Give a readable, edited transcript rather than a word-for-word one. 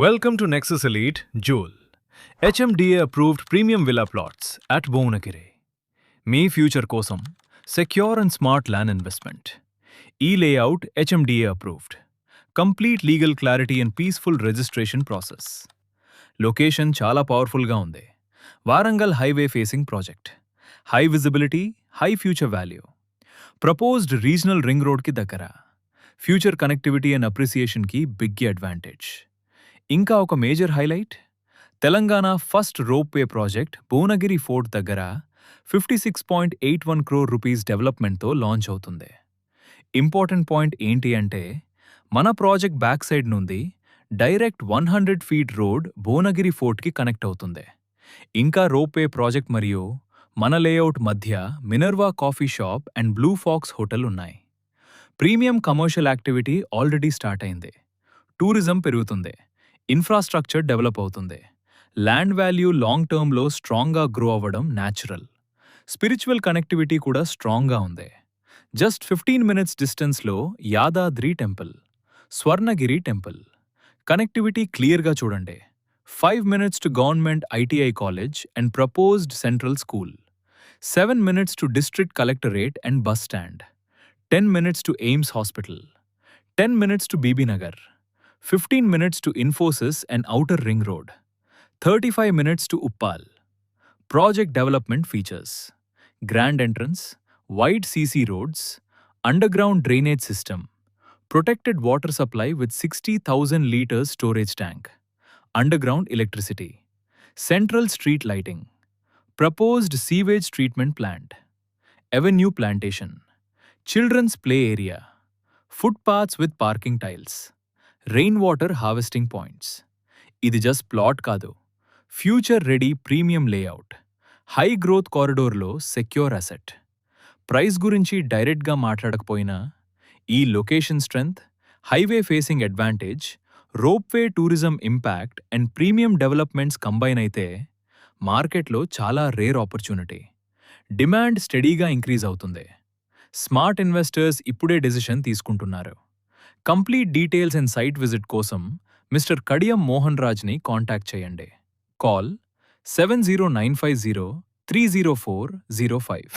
Welcome to Nexus Elite, Jewel. HMDA approved premium villa plots at Bhuvanagiri. Me future kosam, secure and smart land investment. E-layout HMDA approved. Complete legal clarity and peaceful registration process. Location chala powerful ga undi. Warangal highway facing project. High visibility, high future value. Proposed regional ring road ki daggara. Future connectivity and appreciation ki big advantage. ఇంకా ఒక major highlight Telangana first rope way project Bhuvanagiri fort దగ్గర 56.81 crore rupees డెవలప్మెంట్తో launch అవుతుంది. Important point ఏంటి అంటే మన project back side నుండి direct 100 feet road Bhuvanagiri ఫోర్ట్కి కనెక్ట్ అవుతుంది. ఇంకా రోప్ వే ప్రాజెక్ట్ మరియు మన లేఅవుట్ మధ్య Minerva coffee shop and blue fox hotel ఉన్నాయి. Premium commercial activity already start అయింది. టూరిజం పెరుగుతుంది. ఇన్ఫ్రాస్ట్రక్చర్ డెవలప్ అవుతుంది. ల్యాండ్ వాల్యూ లాంగ్ టర్మ్లో స్ట్రాంగ్గా గ్రో అవ్వడం న్యాచురల్. స్పిరిచువల్ కనెక్టివిటీ కూడా స్ట్రాంగ్గా ఉంది. జస్ట్ 15 minutes డిస్టెన్స్లో Yadadri temple, Swarnagiri temple. Connectivity క్లియర్గా చూడండి. 5 minutes to government ITI college and proposed central school, 7 minutes to district collectorate and bus stand, 10 minutes to AIIMS hospital, 10 minutes to Bibinagar, 15 minutes to Infosys and Outer Ring Road, 35 minutes to Uppal. Project development features: grand entrance, wide CC roads, underground drainage system, protected water supply with 60,000 liters storage tank, underground electricity, central street lighting, proposed sewage treatment plant, avenue plantation, children's play area, footpaths with parking tiles, rain water harvesting points. ఇది just plot కాదు, future ready premium layout. High growth కారిడోర్లో secure asset. Price గురించి డైరెక్ట్గా మాట్లాడకపోయినా ఈ location strength, highway facing advantage, ropeway tourism impact and premium developments combine అయితే మార్కెట్లో చాలా రేర్ ఆపర్చునిటీ. డిమాండ్ స్టడీగా ఇంక్రీజ్ అవుతుంది. స్మార్ట్ ఇన్వెస్టర్స్ ఇప్పుడే డెసిషన్ తీసుకుంటున్నారు. Complete details and site visit కోసం మిస్టర్ కడియం మోహన్ రాజ్ని కాంటాక్ట్ చేయండి. కాల్ 70950 30405.